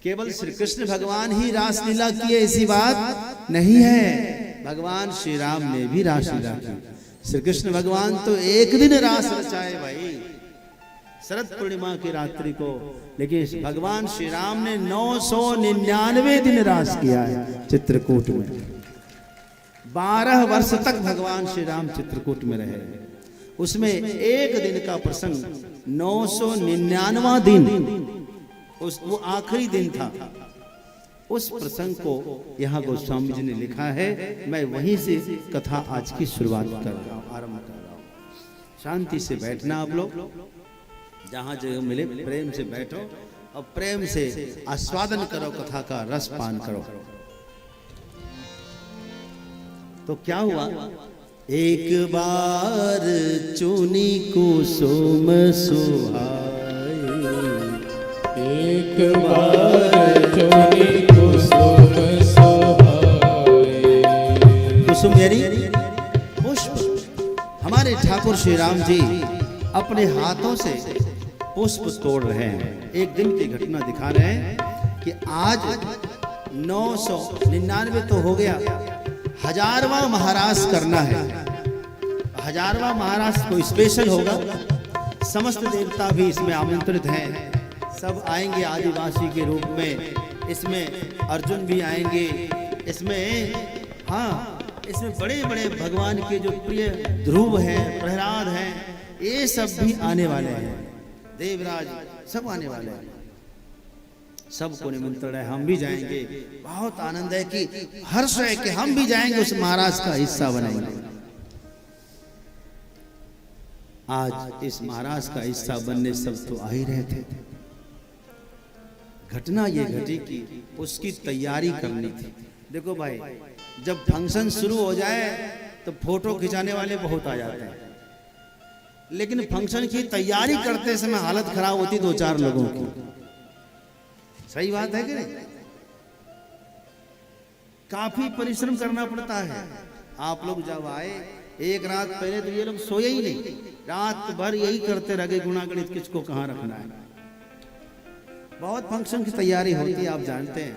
केवल श्री कृष्ण भगवान ही रासलीला किए ऐसी बात नहीं है, भगवान श्री राम ने भी रासलीला की। श्री कृष्ण भगवान तो एक दिन रास रचाए भाई, शरद पूर्णिमा की रात्रि को, लेकिन भगवान श्री राम ने 999 दिन रास किया है चित्रकूट में। 12 वर्ष तक भगवान श्री राम चित्रकूट में रहे, उसमें एक दिन का प्रसंग 999वां दिन, वो आखिरी दिन था। उस प्रसंग को यहाँ गोस्वामी जी ने लिखा है। मैं वहीं से कथा आज की शुरुआत कर रहा हूँ, आरंभ कर रहा हूँ। शांति से बैठना आप लोग, जहाँ जगह मिले प्रेम से बैठो और प्रेम से आस्वादन करो, कथा का रस पान करो। तो क्या हुआ, एक बार चुनी कुसुम सुहाए, एक बार चुनी कुसुम सुहाए। कुसुम यानी पुष्प। हमारे ठाकुर श्री राम जी अपने हाथों से पुष्प तोड़ रहे हैं। एक दिन की घटना दिखा रहे हैं कि आज 999 तो हो गया, 1000वां महारास करना है। 1000वां महारास कोई स्पेशल होगा, समस्त देवता भी इसमें आमंत्रित हैं, सब आएंगे आदिवासी के रूप में। इसमें अर्जुन भी आएंगे, इसमें हाँ, इसमें बड़े बड़े भगवान के जो प्रिय ध्रुव हैं, प्रहलाद हैं, ये सब भी आने वाले हैं, देवराज सब आने वाले हैं। सबको निमंत्रण है, हम भी जाएंगे। बहुत आनंद है कि हर्ष है कि हम भी जाएंगे, उस महाराज का हिस्सा बनेंगे। आज इस महाराज का हिस्सा बनने सब तो आ ही रहे थे। घटना ये घटी कि उसकी तैयारी करनी थी। देखो भाई, जब फंक्शन शुरू हो जाए तो फोटो खिंचाने वाले बहुत आ जाते हैं, लेकिन फंक्शन की तैयारी करते समय हालत खराब होती 2-4 लोगों की। सही बात है कि नहीं? काफी परिश्रम करना पड़ता है। आप लोग जब आए, एक रात पहले तो ये लोग सोए ही नहीं, रात भर यही करते रहे, गुणागणित किसको कहाँ रखना है। बहुत फंक्शन की तैयारी होती है, आप जानते हैं।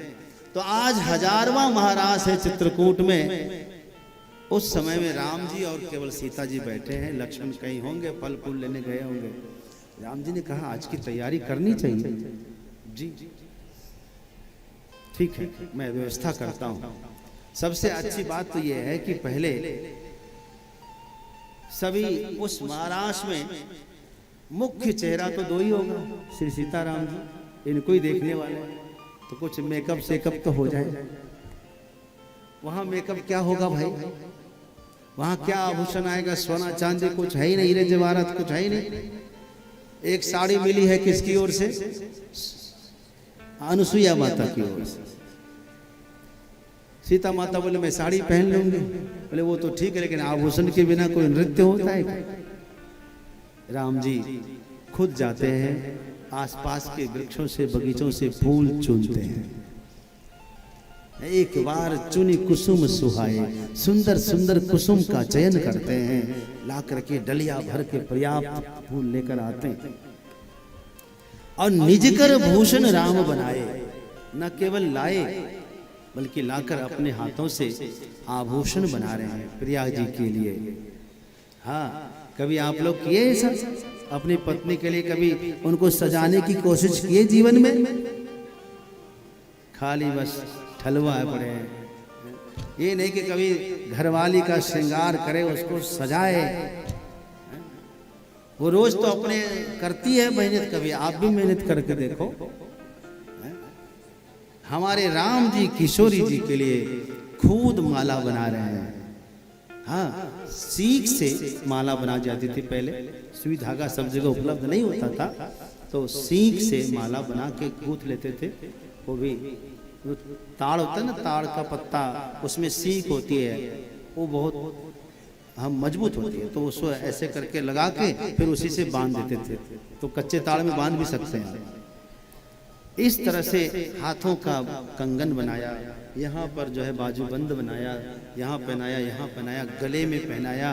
तो आज 1000वां महारास है चित्रकूट में। उस समय में राम जी और केवल सीता जी बैठे हैं, लक्ष्मण कहीं होंगे, फल फूल लेने गए होंगे। राम जी ने कहा आज की तैयारी करनी चाहिए। जी ठीक है, मैं व्यवस्था करता हूं। सबसे अच्छी बात तो यह है कि पहले सभी उस महारास में मुख्य चेहरा तो 2 ही होगा, श्री सीताराम जी, इनको ही देखने वाले, तो कुछ मेकअप सेकअप तो हो जाए। वहां मेकअप क्या होगा भाई, वहां क्या आभूषण आएगा, सोना चांदी कुछ है ही नहीं, हीरे जवाहरात कुछ है ही नहीं। एक साड़ी मिली है किसकी ओर से, अनुसुईया माता की ओर से। सीता माता बोले मैं साड़ी पहन लूंगी, बोले वो तो ठीक है, लेकिन आभूषण के बिना कोई नृत्य होता है क्या? राम जी खुद जाते हैं, आसपास के वृक्षों से, बगीचों से फूल चुनते हैं। एक बार चुनी कुसुम सुहाए, सुंदर सुंदर कुसुम का चयन करते हैं, ला करके डलिया भर के पर्याप्त फूल लेकर आते हैं और निजकर भूषण राम बनाए। न केवल लाए बल्कि लाकर अपने हाथों से आभूषण बना रहे हैं प्रिया जी के लिए। हाँ, कभी आप लोग किए ऐसा अपनी पत्नी के लिए? कभी उनको सजाने की कोशिश किए जीवन में? खाली बस ठलवा पड़े। ये नहीं कि कभी घरवाली का श्रृंगार करे, उसको सजाए। वो रोज तो अपने करती है मेहनत, कभी आप भी मेहनत करके देखो। हमारे राम जी किशोरी जी के लिए खुद माला बना रहे हैं। हाँ, सीख से माला बना जाती थी पहले, सुई धागा सब जगह उपलब्ध नहीं होता था, तो सीख से माला बना के गूंथ लेते थे। वो भी ताड़ होता है ना, ताड़ का पत्ता, उसमें सीख होती है, वो बहुत हम मजबूत होती है, तो उसको ऐसे करके लगा के फिर उसी से बांध देते थे। तो कच्चे ताड़ में बांध भी सकते हैं। इस तरह से हाथों का कंगन बनाया, यहाँ पर जो है बाजूबंद बनाया, यहाँ पहनाया, यहाँ पहनाया, गले में पहनाया,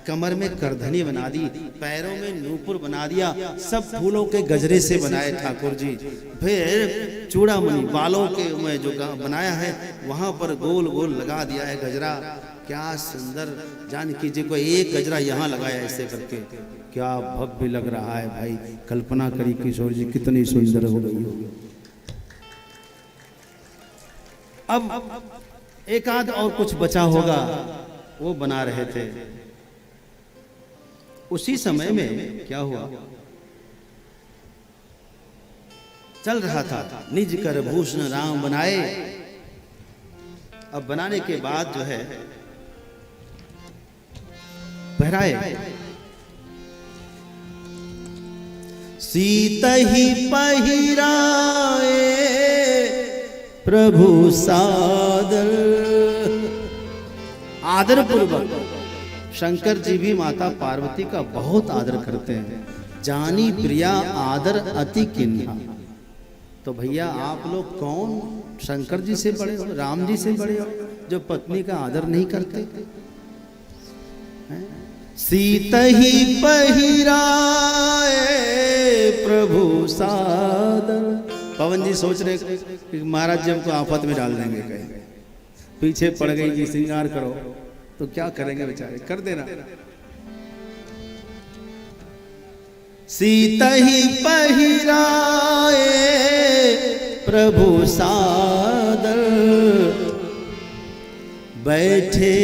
कमर में करधनी बना दी, पैरों में नूपुर बना दिया, सब फूलों के गजरे से बनाए ठाकुर जी। फिर चूड़ामणि बालों के में जो बनाया है वहाँ पर गोल गोल लगा दिया है गजरा। क्या सुंदर, जान कीजिए कोई एक गजरा यहाँ लगाया ऐसे करके, क्या भव्य लग रहा है भाई। कल्पना करी किशोर जी कितनी सुंदर हो गई होगी। अब एक आध और कुछ बचा होगा, वो बना रहे थे। उसी समय में क्या हुआ, चल रहा था निज कर भूषण राम बनाए। अब बनाने के बाद जो है पहराए, सीत ही पहिराए प्रभु सादर। आदर पूर्वक शंकर जी भी माता पार्वती का बहुत आदर करते हैं। जानी प्रिया आदर अति किन्हा। तो भैया आप लोग कौन शंकर जी से बड़े हो, राम जी से बड़े हो जो पत्नी का आदर नहीं करते? सीत ही पहिराए प्रभु सादर। पवन जी सोच रहे कि महाराज जी हमको आफत में डाल देंगे, कहीं पीछे पड़ गई जी श्रृंगार करो तो क्या करेंगे बेचारे, कर देना। सीत ही पहिराए प्रभु सादर, बैठे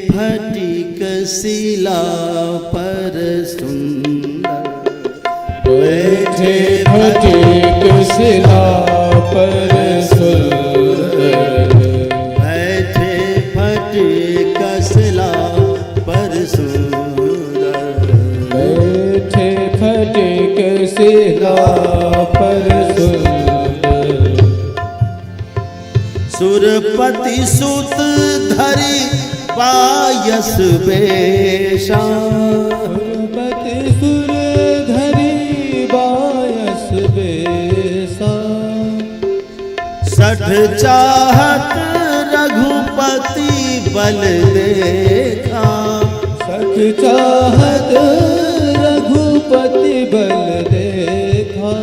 फटिक शिला पर सुंदर। बैठे फटिक शिला पर सुंदर। बैठे फटिक शिला पर सुंदर। बैठे फटिक शिला पर सुंदर। सुरपति सुत धरि पायस बेशा। सुरपति सुर धरि बायस बेसा। सठ चाहत रघुपति बल देखा। सठ चाहत रघुपति बल देखा।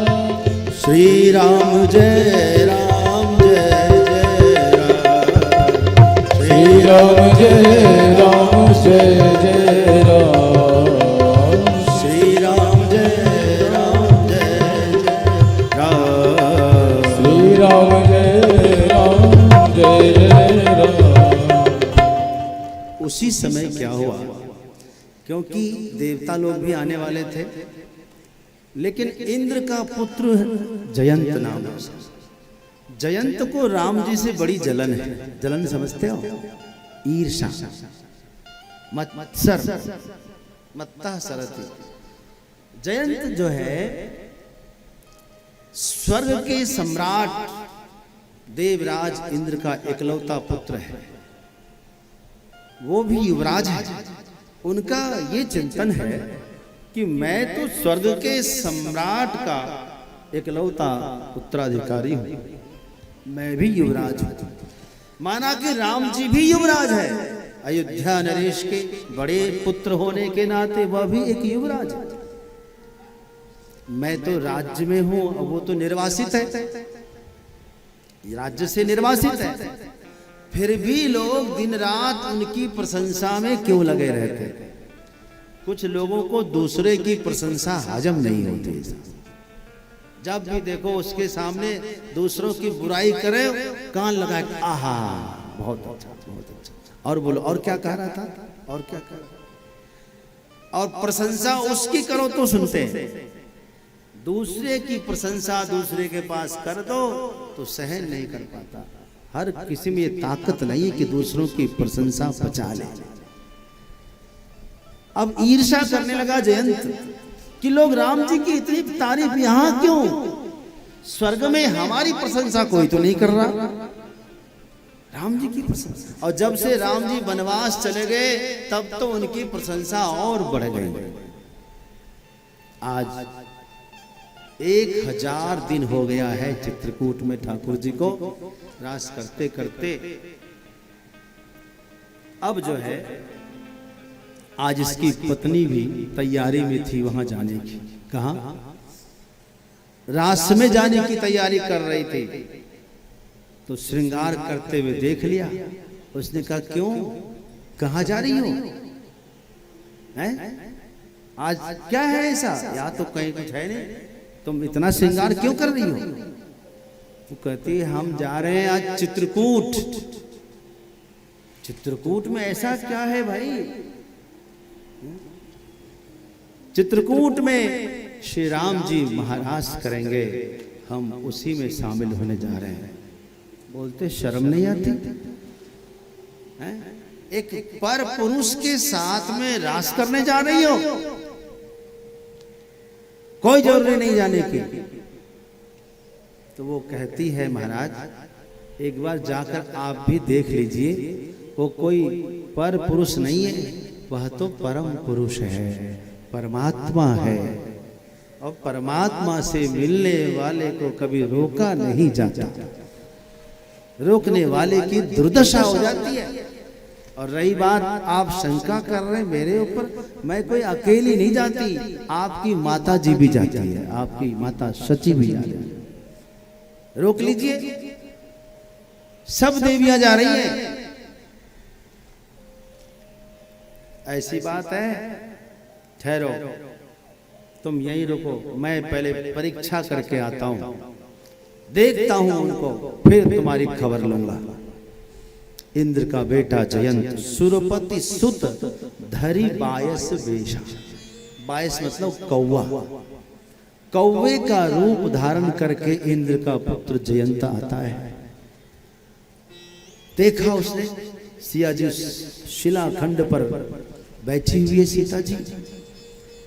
श्री राम जय राम जय जय राम। श्री राम जय राम जय जय राम। श्री राम जय राम जय जय राम। श्री राम जय राम जय जय राम। उसी समय क्या हुआ, क्योंकि देवता लोग भी आने वाले थे, लेकिन इंद्र का पुत्र जयंत नाम है। जयंत को राम जी से बड़ी जलन है। जलन समझते हो? ईर्षा, मत्सर, मत्ता सरति। जयंत जो है स्वर्ग के सम्राट देवराज इंद्र का इकलौता पुत्र है। वो भी युवराज है। उनका ये चिंतन है कि मैं तो स्वर्ग के सम्राट का इकलौता उत्तराधिकारी हूं, मैं भी युवराज हूं। माना कि राम जी भी युवराज है, अयोध्या नरेश के बड़े पुत्र होने के नाते वह भी एक युवराज है। मैं तो राज्य में हूं, अब वो तो निर्वासित है, राज्य से निर्वासित है। फिर भी लोग दिन रात उनकी प्रशंसा में क्यों लगे रहते? कुछ लोगों को दूसरे की प्रशंसा हजम नहीं होती। जब भी देखो उसके सामने दूसरों की बुराई करे, कान लगा के आहा बहुत अच्छा, बहुत अच्छा, और बोलो और क्या कह रहा था, और क्या कह रहा। और प्रशंसा उसकी करो तो सुनते हैं, दूसरे की प्रशंसा दूसरे के पास कर दो तो सहन नहीं कर पाता। हर किसी में ये ताकत नहीं है कि दूसरों की प्रशंसा बचा ले। अब ईर्ष्या करने लगा जयंत कि लोग राम जी की इतनी तारीफ यहां क्यों, स्वर्ग में हमारी प्रशंसा कोई तो नहीं कर रहा, राम जी की प्रशंसा। और जब से राम जी वनवास चले गए तब तो उनकी प्रशंसा और बढ़ गई। आज 1000 दिन हो गया है चित्रकूट में ठाकुर जी को रास करते करते। अब जो है आज इसकी पत्नी भी तैयारी में थी वहां जाने की। कहा? रास में जाने की तैयारी कर रही थी, तो श्रृंगार करते हुए देख लिया। उसने कहा क्यों, कहां जा रही हो? हैं? आज क्या है ऐसा? या तो कहीं कुछ है नहीं, तुम इतना श्रृंगार क्यों कर रही हो? तो कहती है हम जा रहे हैं आज चित्रकूट। चित्रकूट में ऐसा क्या है भाई? चित्रकूट में श्री राम जी महाराज करेंगे, हम उसी में शामिल होने जा रहे हैं। बोलते शर्म नहीं आती है? एक पर पुरुष के साथ में रास करने जा रही हो, कोई जरूरी नहीं जाने की। तो वो कहती है महाराज एक बार जाकर आप भी देख लीजिए, वो कोई पर पुरुष नहीं है, वह तो परम पुरुष है, परमात्मा है। और परमात्मा से मिलने वाले को कभी रोका नहीं जाता, रोकने वाले की दुर्दशा हो जाती है। और रही बात आप शंका कर रहे हैं मेरे ऊपर, मैं कोई अकेली नहीं जाती, आपकी माता जी भी जाती है, आपकी माता सची भी जाती है। रोक लीजिए, सब देवियां जा रही हैं। ऐसी बात है, ठहरो, तुम यहीं रुको, मैं पहले परीक्षा करके आता हूं, देखता हूं उनको, फिर तुम्हारी खबर लूंगा। इंद्र का बेटा जयंत सुरपति सुत धरी बायस वेशा। बायस मतलब कौवा, कौवे का रूप धारण करके इंद्र का पुत्र जयंत आता है। देखा उसने सिया जी शिलाखंड पर बैठी हुई है सीता जी,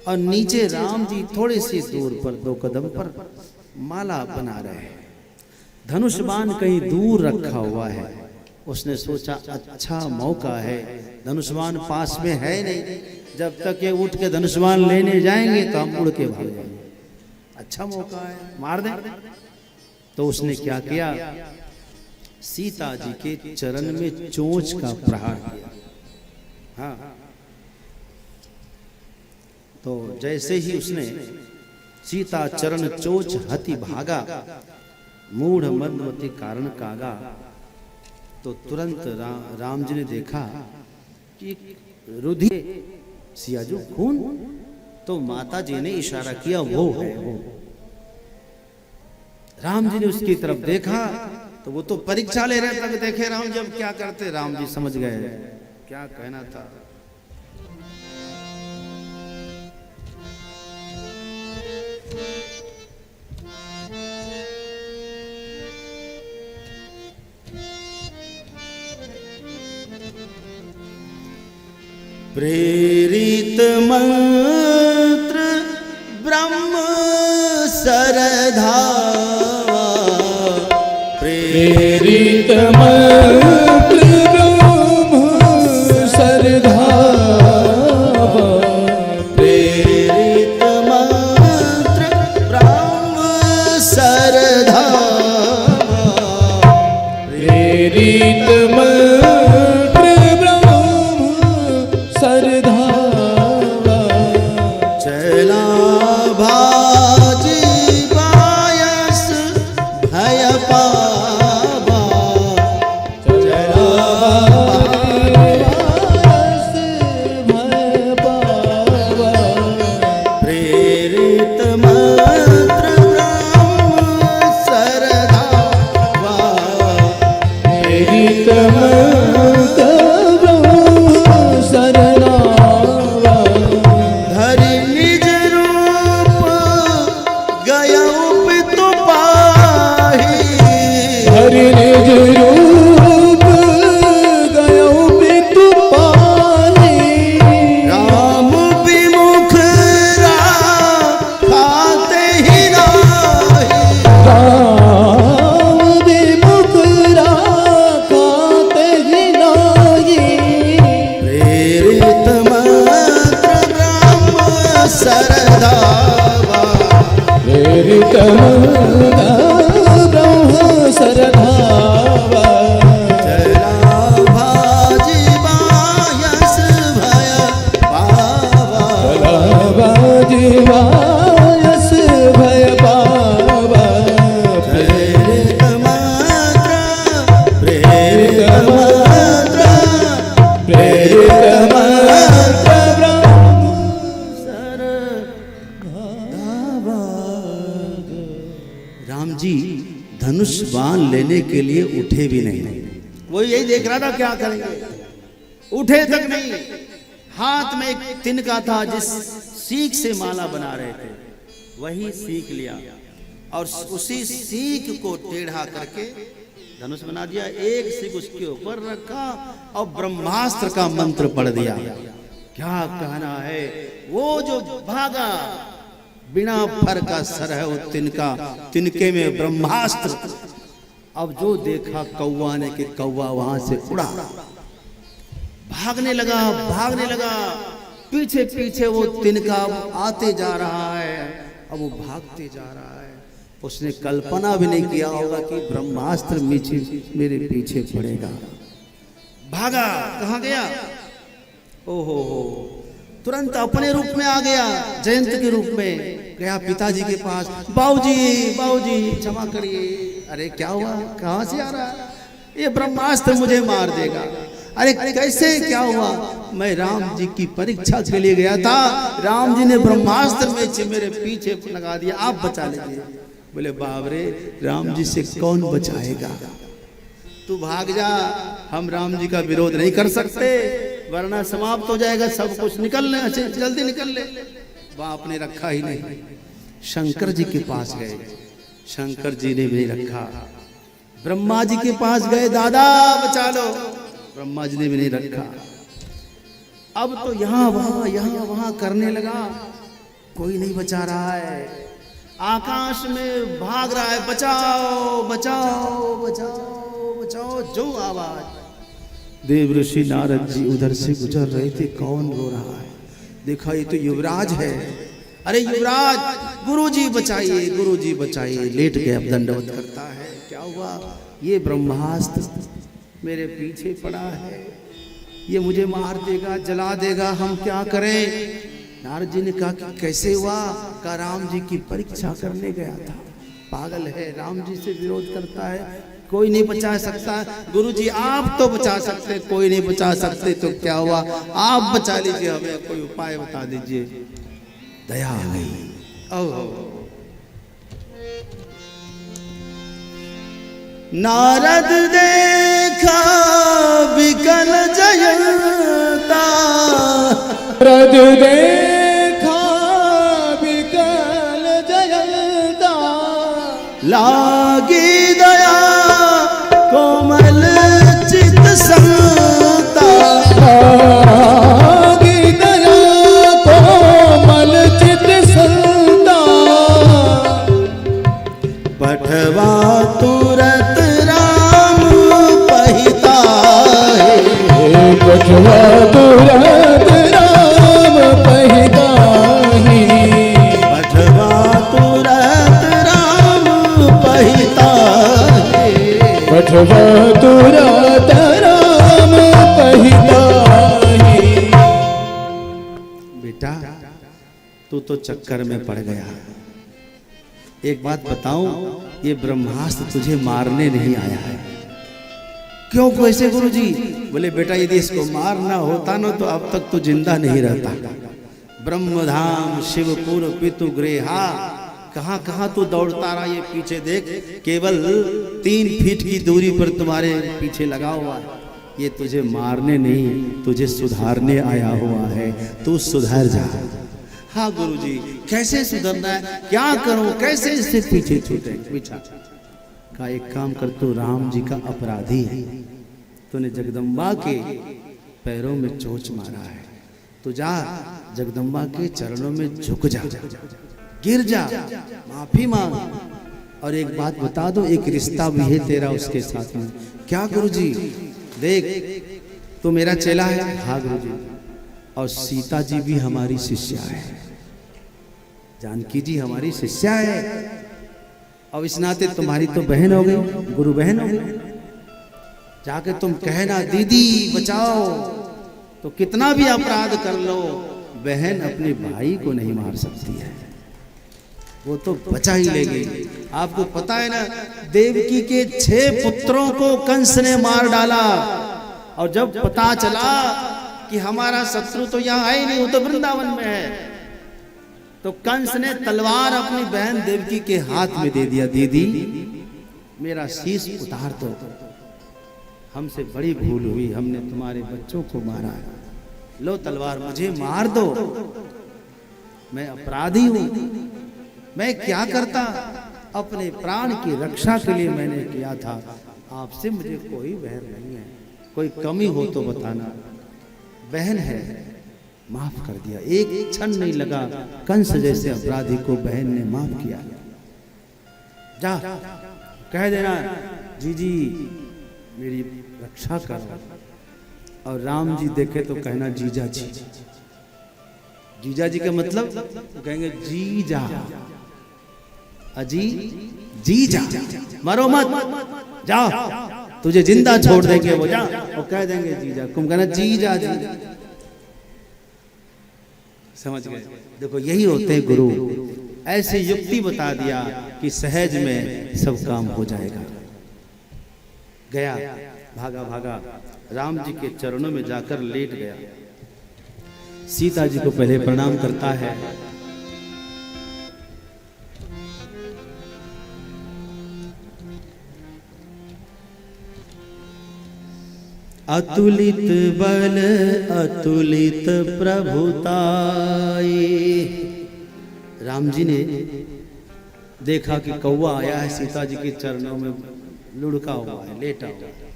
और नीचे राम जी थोड़े से दूर पर 2 कदम पर माला बना रहे हैं। धनुष बाण कहीं दूर रखा हुआ है। उसने सोचा अच्छा मौका है, धनुष बाण पास में है नहीं, जब तक ये उठ के धनुष बाण लेने जाएंगे तो हम उड़ के भाग जाएंगे, अच्छा मौका है, मार दें। तो उसने क्या किया, सीता जी के चरण में चोंच का प्रहार किया। हाँ, तो जैसे ही उसने सीता चरण चोच हति भागा, मूढ़ मदमति कारण कागा। तो तुरंत राम जी ने देखा कि रुधिर सियाजू खून। तो माता जी ने इशारा किया वो है वो। राम जी ने उसकी तरफ देखा तो वो तो परीक्षा ले रहे थे, देखे राम जी अब क्या करते। राम जी समझ गए क्या कहना था। प्रेरित मंत्र ब्रह्म सरधावा, प्रेरित मंत्र ब्रह्म सरधावा, प्रेरित मंत्र ब्रह्म सरधावा, प्रेरित मंत्र ब्रह्म सरधावा, चला भाजी बायस भय पावा, चला बायस भय पावा, प्रेरित मंत्र ब्रह्म सरधावा, प्रेरित मंत्र ब्रह्म सरधावा, धरि निज रूप गयउ पितु पाहि, हरि निज रूप गयो पितु पाहि, राम विमुख राखाते ही नाहि, राम विमुख राखाते ही नाहि, प्रेरित मंत्र ब्रह्म सरधावा, प्रेरित लेने के लिए उठे भी नहीं। वो यही देख रहा था क्या करेंगे, उठे तक नहीं। हाथ में एक तिनका था जिस सीख से माला बना रहे थे, वही सीख लिया और उसी सीख को टेढ़ा करके धनुष बना दिया। एक सीख उसके ऊपर रखा और ब्रह्मास्त्र का मंत्र पढ़ दिया। क्या कहना है, वो जो भागा बिना फर का सर है वो तिनका, तिनके में ब्रह्मास्त्र। अब जो देखा कौवा ने कि कौवा वहां से उड़ा, भागने लगा भागने लगा, पीछे पीछे वो तिनका आते जा रहा है। अब वो भागते जा रहा है, उसने कल्पना भी नहीं किया होगा कि ब्रह्मास्त्र मेरे पीछे पड़ेगा। भागा, कहाँ गया, ओहो तुरंत अपने रूप में आ गया, जयंत के रूप में गया पिताजी के पास। बाबूजी बाबूजी क्षमा करिए। अरे क्या हुआ, कहाँ से आ रहा है, ये ब्रह्मास्त्र मुझे मार देगा। अरे कैसे, क्या हुआ, मैं राम जी की परीक्षा के लिए गया था, राम जी ने ब्रह्मास्त्र में मेरे पीछे लगा दिया, आप बचा लीजिए। बोले बाप रे, राम जी से कौन बचाएगा, तू भाग जा, हम राम जी का विरोध नहीं कर सकते वरना समाप्त हो जाएगा सब कुछ, निकल ले, जल्दी निकल ले। बाप ने रखा ही नहीं, शंकर जी के पास गए, शंकर जी ने भी नहीं रखा। ब्रह्मा जी के पास गए, दादा बचा लो, ब्रह्मा जी ने भी नहीं रखा। अब तो यहाँ वहां करने लगा, कोई नहीं बचा रहा है। आकाश में भाग रहा है, बचाओ बचाओ बचाओ बचाओ, जो आवाज। देव ऋषि नारद जी उधर से गुजर रहे थे, कौन रो रहा है, देखा ये तो युवराज है। अरे युवराज, गुरुजी बचाइए गुरुजी बचाइए। लेट के अब दंडवत करता है, क्या हुआ, ये ब्रह्मास्त्र मेरे पीछे पड़ा है, ये मुझे मार देगा, जला देगा, हम क्या करें। नारद जी ने कहा कि कैसे हुआ, का राम जी की परीक्षा करने गया था, पागल है, राम जी से विरोध करता है, कोई नहीं बचा सकता। गुरुजी आप तो बचा सकते, कोई नहीं बचा सकते, तो क्या हुआ, आप बचा लीजिए, हमें कोई उपाय बता दीजिए। दया आ गई। नारद देखा विकल जयंता, नारद देखा विकल जयंता, लागी दया कोमल चित संता, लागी दया कोमल चित संता, पठवा तुरत राम पहिता है, पठवा तुरत राम पहिता है, पठवा तुरत राम पहिता है, पठवा तुरत राम पहिता है। बेटा तू तो चक्कर में पड़ गया, एक बात बताऊं, ये ब्रह्मास्त्र तुझे मारने नहीं आया है। क्यों कैसे गुरुजी? बोले बेटा यदि इसको मारना होता ना तो अब तक तो जिंदा नहीं रहता। ब्रह्मधाम शिवपुर पितु गृहा, कहां कहां तू दौड़ता रहा, ये पीछे देख, केवल 3 फीट की दूरी पर तुम्हारे पीछे लगा हुआ है। ये तुझे मारने नहीं, तुझे सुधारने आया हुआ है, तू सुधर जा। हाँ गुरुजी, कैसे सुधरना है, क्या करूं, कैसे इससे पीछे छूटे। पीछा का एक काम कर, तू राम जी का अपराधी है, तूने जगदम्बा के पैरों में चोट मारा है, तू जा जगदम्बा के चरणों में झुक जा, गिर जा, माफी मांग। और एक बात बता दो, एक रिश्ता भी है तेरा उसके साथ में। क्या गुरुजी? देख तू मेरा चेला है। हाँ गुरुजी, और सीता जी भी हमारी शिष्या है, जानकी जी हमारी शिष्या है, और इस नाते तुम्हारी तो बहन हो गई, गुरु बहन हो गई। जाके तुम कहना दीदी बचाओ, तो कितना भी अपराध कर लो, बहन अपने भाई को नहीं मार सकती है, वो तो बचा ही लेगी। आपको पता है ना, देवकी के 6 पुत्रों को कंस ने मार डाला, और जब पता चला कि हमारा शत्रु तो यहाँ है ही नहीं, वो तो वृंदावन में है, तो कंस ने तलवार अपनी बहन देवकी के हाथ में दे दिया, दीदी मेरा शीश उतार दो, हमसे बड़ी भूल हुई, हमने तुम्हारे बच्चों को मारा है, लो तलवार मुझे मार दो, मैं अपराधी हूं, मैं क्या करता, अपने प्राण की रक्षा के लिए मैंने किया था, आपसे मुझे कोई वैर नहीं है, कोई कमी हो तो बताना, बहन है माफ कर दिया। एक क्षण नहीं लगा, कंस जैसे अपराधी को बहन ने माफ किया। जा कह देना जी मेरी रक्षा करो, और राम जी देखे तो कहना जीजा जी। जीजा जी का मतलब कहेंगे जीजा, अजी जीजा, मरो मत, जाओ तुझे जिंदा छोड़ देंगे वो, जा और कह देंगे जीजा, तुम कहना जीजा जी। समझ गए? देखो यही होते हैं गुरु, ऐसे युक्ति बता दिया कि सहज में सब काम हो जाएगा। गया भागा भागा राम जी के चरणों में जाकर लेट गया, सीता जी को पहले प्रणाम करता है, अतुलित बल अतुलित प्रभुताई। राम जी ने देखा कि कौवा आया है, सीता जी के चरणों में लुढ़का हुआ है, लेटा हुआ है।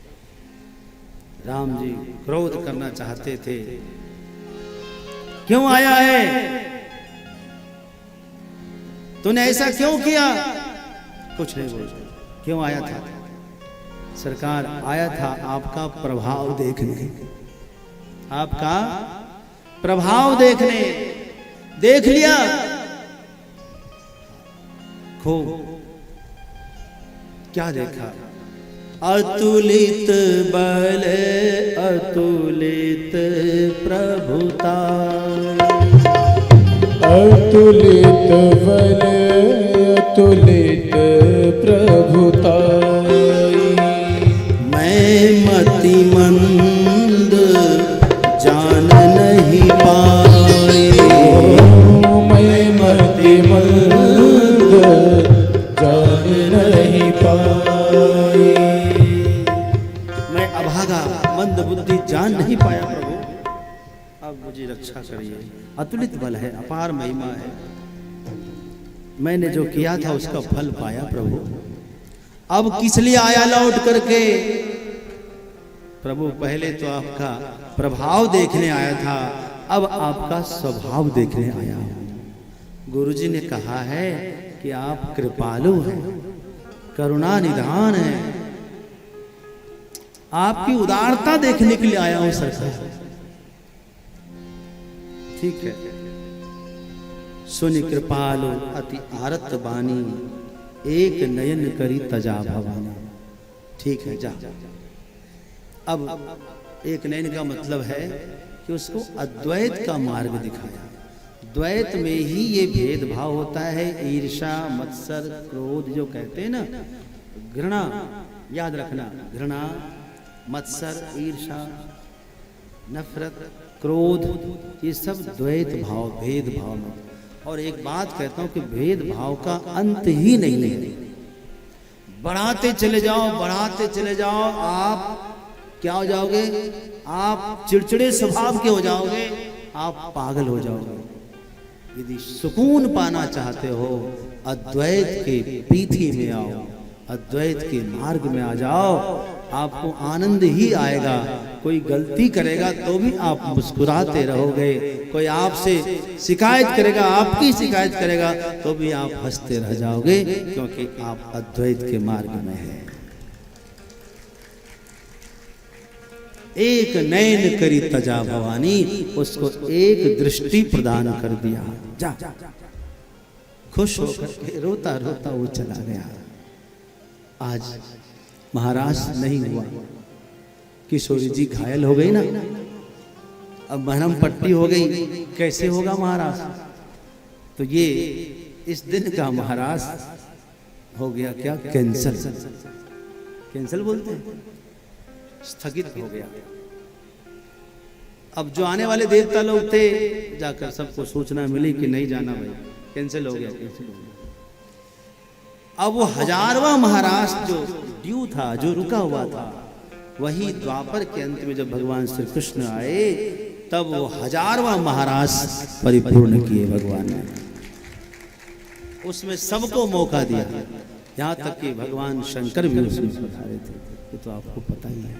राम जी क्रोध करना चाहते थे, क्यों आया है, तूने ऐसा क्यों किया, कुछ नहीं बोल, क्यों आया था, सरकार आया था आपका प्रभाव देखने, आपका प्रभाव देखने, देख लिया खूब, क्या देखा, अतुलित बल अतुलित प्रभुता, अतुलित बल अतुलित प्रभुता, मतिमंद जान नहीं पाए, मैं मतिमंद जान नहीं पाए, मैं अभागा मंद बुद्धि जान नहीं पाया प्रभु, अब मुझे रक्षा करिए। अतुलित बल है, अपार महिमा है, मैंने जो किया था उसका फल पाया प्रभु, अब किस लिए आया लौट करके, प्रभु पहले तो आपका प्रभाव देखने आया था, अब आपका स्वभाव देखने आया हूं। गुरुजी ने कहा है कि आप कृपालु हैं, करुणा निधान हैं, आपकी उदारता देखने के लिए आया हूं सरकार। ठीक है, सुनि कृपालु अति आरत बानी, एक नयन करी तजा भवानी। ठीक है, जा। अब एक नयन का मतलब है कि उसको अद्वैत का मार्ग दिखाया। द्वैत में ही ये भेदभाव होता है, ईर्षा मत्सर क्रोध जो कहते हैं ना, घृणा, याद रखना, घृणा मत्सर ईर्षा नफरत क्रोध, ये सब द्वैत भाव भेदभाव में। और एक बात कहता हूं कि भेदभाव का अंत ही नहीं है, बढ़ाते चले जाओ बढ़ाते चले जाओ, आप क्या हो जाओगे, आप चिड़चिड़े स्वभाव के हो जाओगे, आप पागल हो जाओगे। यदि सुकून पाना चाहते हो, अद्वैत के पीठी में आओ, अद्वैत के मार्ग में आ जाओ, आपको आनंद ही आएगा। कोई गलती करेगा तो भी आप मुस्कुराते रहोगे, कोई आपसे शिकायत करेगा, आपकी शिकायत करेगा तो भी आप हंसते रह जाओगे, क्योंकि आप अद्वैत के मार्ग में हैं। एक नयन करी तजा भवानी, उसको एक दृष्टि प्रदान कर दिया, जा खुश होकर के रोता रोता वो चला गया। आज महाराज नहीं हुआ, किशोरी जी घायल हो गई ना, अब मरहम पट्टी हो गई, कैसे होगा महाराज। तो ये इस दिन का महाराज हो गया क्या, कैंसल, कैंसल बोलते हैं, स्थगित हो गया। अब जो आने वाले देवता लोग थे, जाकर सबको सूचना मिली कि नहीं जाना भाई, कैंसिल हो गया, कैंसिल हो गया। अब वो 1000वां महाराज जो ड्यू था, जो रुका हुआ था, वही द्वापर के अंत में जब भगवान श्री कृष्ण आए तब वो 1000वां महाराज परिपूर्ण किए भगवान ने। उसमें सबको मौका दिया, यहाँ तक कि भगवान शंकर भी उसमें पधारे थे, ये तो आपको पता ही है।